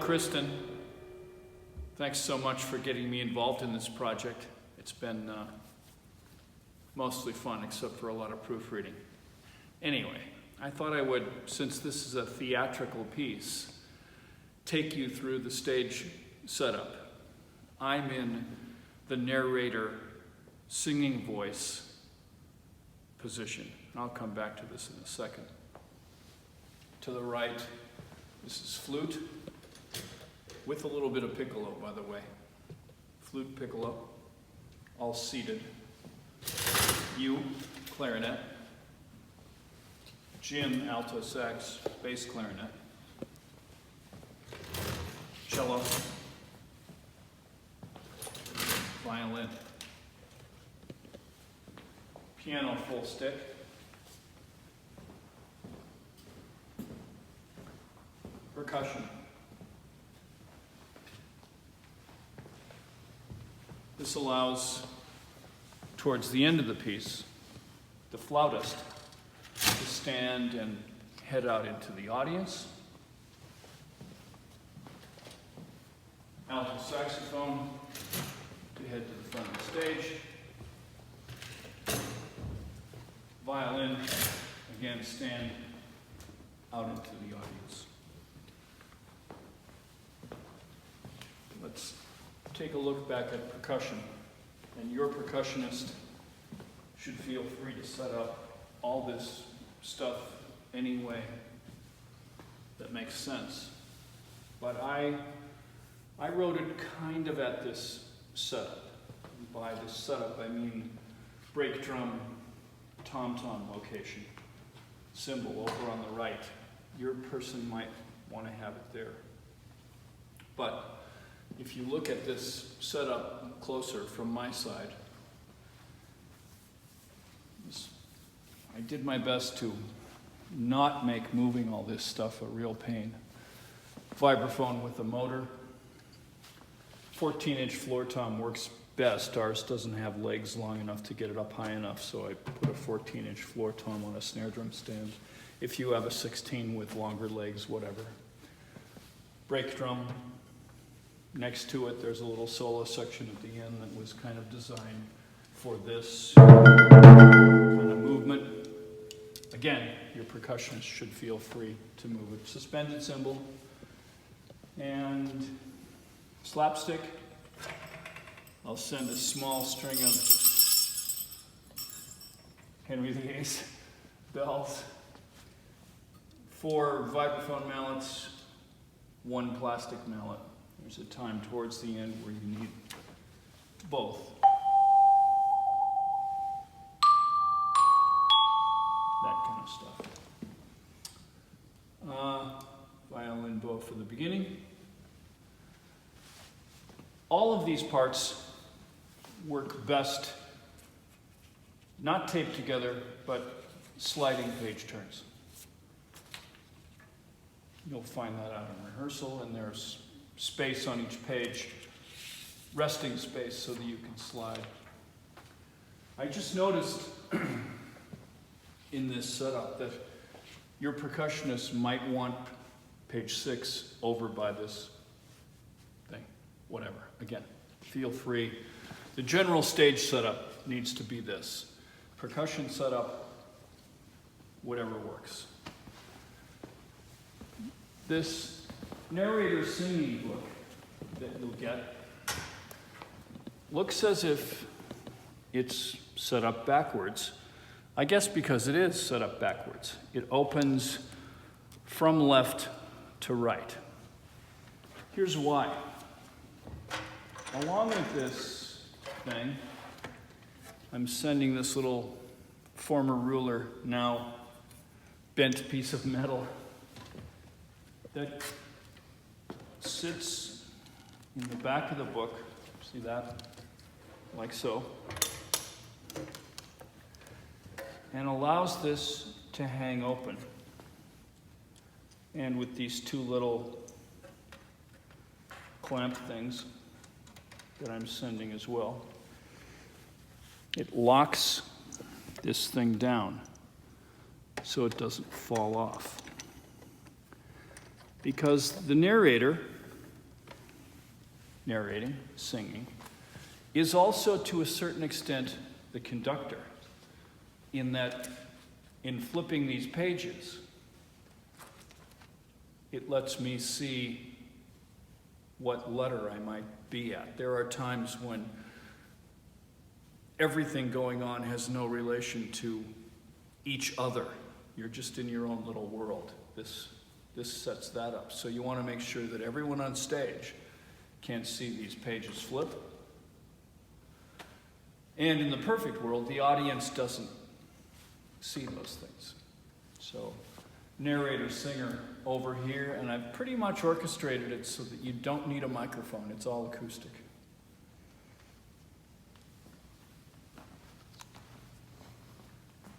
Kristen. Thanks so much for getting me involved in this project. It's been mostly fun, except for a lot of proofreading. Anyway, I thought I would, since this is a theatrical piece, take you through the stage setup. I'm in the narrator singing voice position. I'll come back to this in a second. To the right, this is flute, with a little bit of piccolo, by the way. Flute, piccolo, all seated. You, clarinet. Jim, alto sax, bass clarinet. Cello. Violin. Piano full stick. Percussion. This allows, towards the end of the piece, the flautist to stand and head out into the audience. Alto saxophone to head to the front of the stage. Violin, again, stand out into the audience. Let's take a look back at percussion. And your percussionist should feel free to set up all this stuff any way that makes sense. But I wrote it kind of at this setup. By this setup, I mean break drum, tom-tom location, cymbal over on the right. Your person might want to have it there. But if you look at this setup closer from my side, I did my best to not make moving all this stuff a real pain. Vibraphone with a motor. 14-inch floor tom works best. Ours doesn't have legs long enough to get it up high enough, so I put a 14-inch floor tom on a snare drum stand. If you have a 16 with longer legs, whatever. Brake drum. Next to it, there's a little solo section at the end that was kind of designed for this kind of movement. Again, your percussionist should feel free to move it. Suspended cymbal and slapstick. I'll send a small string of Henry VIII bells, 4 vibraphone mallets, 1 plastic mallet. There's a time towards the end where you need both. That kind of stuff. Violin bow for the beginning. All of these parts work best, not taped together, but sliding page turns. You'll find that out in rehearsal, and there's space on each page, resting space so that you can slide. I just noticed in this setup that your percussionist might want page 6 over by this thing, whatever. Again, feel free. The general stage setup needs to be this. Percussion setup, whatever works. This narrator singing book that you'll get looks as if it's set up backwards. I guess because it is set up backwards. It opens from left to right. Here's why. Along with this thing, I'm sending this little former ruler, now bent piece of metal that sits in the back of the book. See that? Like so. And allows this to hang open. And with these 2 little clamp things that I'm sending as well, it locks this thing down so it doesn't fall off. Because the narrator narrating, singing, is also to a certain extent the conductor, in that in flipping these pages, it lets me see what letter I might be at. There are times when everything going on has no relation to each other. You're just in your own little world. This sets that up. So you want to make sure that everyone on stage can see these pages flip. And in the perfect world, the audience doesn't see those things. So narrator, singer over here, and I've pretty much orchestrated it so that you don't need a microphone. It's all acoustic.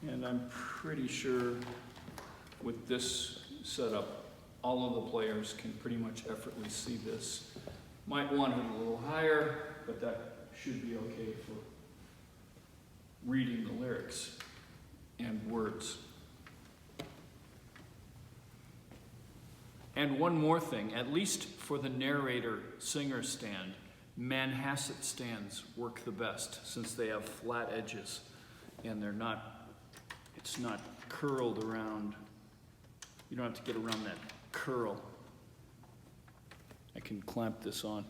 And I'm pretty sure with this setup, all of the players can pretty much effortlessly see this. Might want it a little higher, but that should be okay for reading the lyrics and words. And one more thing, at least for the narrator-singer stand, Manhasset stands work the best since they have flat edges and it's not curled around. You don't have to get around that curl. I can clamp this on.